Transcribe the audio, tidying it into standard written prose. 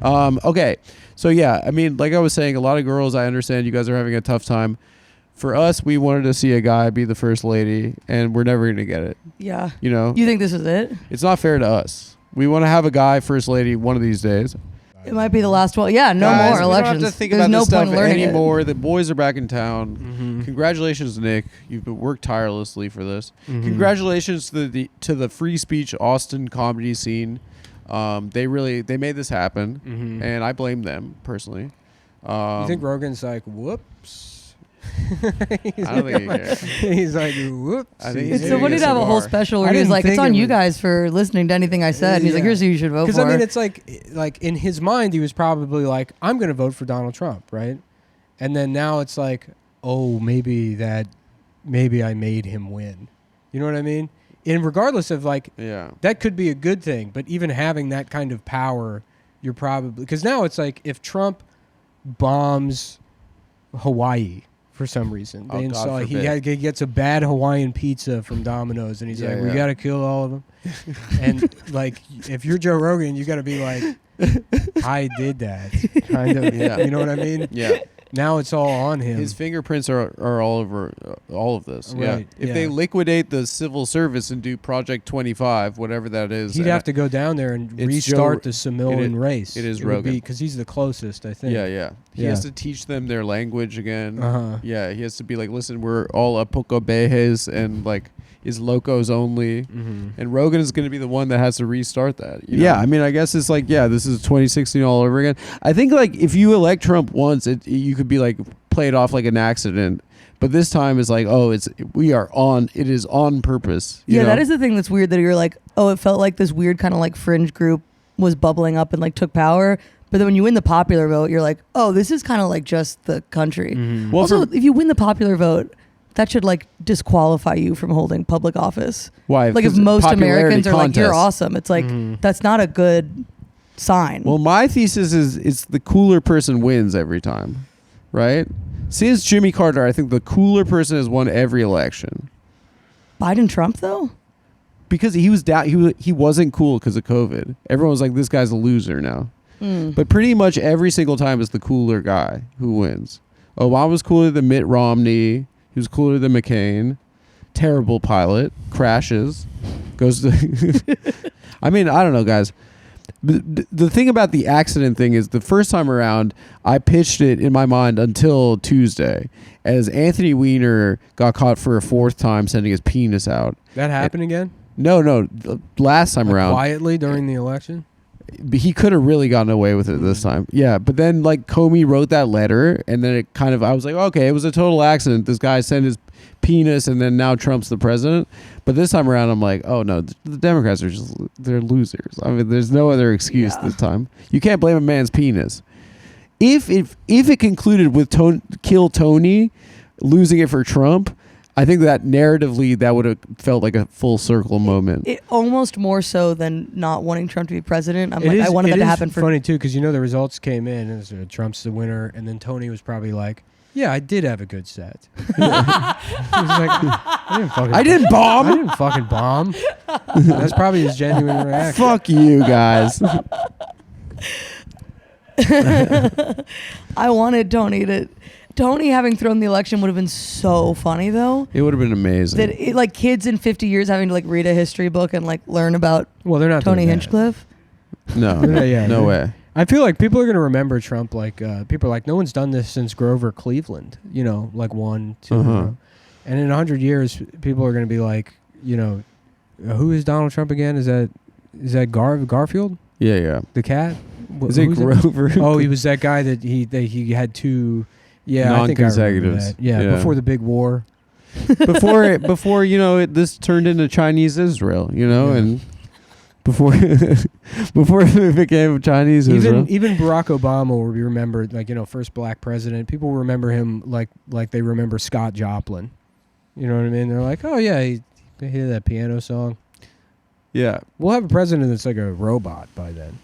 Okay. So yeah, I mean, like I was saying, a lot of girls, I understand you guys are having a tough time. For us, we wanted to see a guy be the first lady, and we're never going to get it. Yeah. You know? You think this is it? It's not fair to us. We want to have a guy first lady one of these days. It might be the last one. Yeah, no Guys, more elections. We don't have to think There's about no this stuff point in learning anymore. it. The boys are back in town. Mm-hmm. Congratulations, Nick. You've worked tirelessly for this. Mm-hmm. Congratulations to the free speech Austin comedy scene. They made this happen, and I blame them personally. You think Rogan's like, whoops? I don't think he cares. He's like, whoops. I think It's so funny to have a whole special where he's like, it's on you guys for listening to anything I said. And he's like, here's who you should vote for. Because, I mean, it's like in his mind, he was probably like, I'm going to vote for Donald Trump, right? And then now it's like, oh, maybe I made him win. You know what I mean? And regardless of that could be a good thing, but even having that kind of power, you're probably, because now it's like if Trump bombs Hawaii for some reason, he gets a bad Hawaiian pizza from Domino's, and he's like, we got to kill all of them. And like, if you're Joe Rogan, you got to be like, I did that, kind of. You know what I mean? Yeah. Now it's all on him. His fingerprints are all over all of this. Right, Yeah. If they liquidate the civil service and do Project 25, whatever that is, he'd have to go down there and restart the Samoan race. It is Rogan. Because he's the closest, I think. Yeah. He has to teach them their language again. Yeah, he has to be like, listen, we're all apocobejes and like is locos only. And Rogan is going to be the one that has to restart that. You know? Yeah, I mean, I guess it's like, this is 2016 all over again. I think like if you elect Trump once, you could be like play it off like an accident. But this time it's like, it is on purpose. You know? That is the thing that's weird, that you're like, it felt like this weird kind of like fringe group was bubbling up and like took power. But then when you win the popular vote, you're like, this is kind of like just the country. Well, also, if you win the popular vote, that should like disqualify you from holding public office. Why? Like if most Americans are like, you're awesome, it's like, that's not a good sign. Well, my thesis is it's the cooler person wins every time, right? Since Jimmy Carter, I think the cooler person has won every election. Biden Trump though? Because he was down, he wasn't cool because of COVID. Everyone was like, this guy's a loser now. But pretty much every single time it's the cooler guy who wins. Obama's cooler than Mitt Romney. He was cooler than McCain. Terrible pilot. Crashes. Goes to... I mean, I don't know, guys. The thing about the accident thing is the first time around, I pitched it in my mind until Tuesday as Anthony Wiener got caught for a fourth time sending his penis out. That happened again? No. Last time around. Quietly during the election? He could have really gotten away with it this time. Yeah, but then like Comey wrote that letter, and then it kind of, I was like, okay, it was a total accident. This guy sent his penis, and then now Trump's the president. But this time around, I'm like, oh no, the Democrats are they're losers. I mean, there's no other excuse this time. You can't blame a man's penis. If it concluded with kill Tony, losing it for Trump, I think that narratively that would have felt like a full circle moment. It almost more so than not wanting Trump to be president. I wanted that to happen for. It's funny too, because the results came in and Trump's the winner, and then Tony was probably like, "Yeah, I did have a good set." He was like, I didn't bomb. I didn't fucking bomb. That's probably his genuine reaction. Fuck you guys. I wanted Tony having thrown the election would have been so funny though. It would have been amazing. That like kids in 50 years having to like read a history book and like learn about they're not Tony Hinchcliffe. No, no way. I feel like people are going to remember Trump like people are like, no one's done this since Grover Cleveland, like 1, 2. And in 100 years, people are going to be like, who is Donald Trump again? Is that Garfield? Yeah. The cat? Is it Grover? Oh, he was that guy that he had two. Yeah, non-consecutives. I think I remember that. Yeah, before the big war. before this turned into Chinese Israel, and before it became Chinese Israel. Even Barack Obama will be remembered, first black president. People remember him like they remember Scott Joplin. You know what I mean? They're like, oh yeah, he did that piano song. Yeah, we'll have a president that's like a robot by then.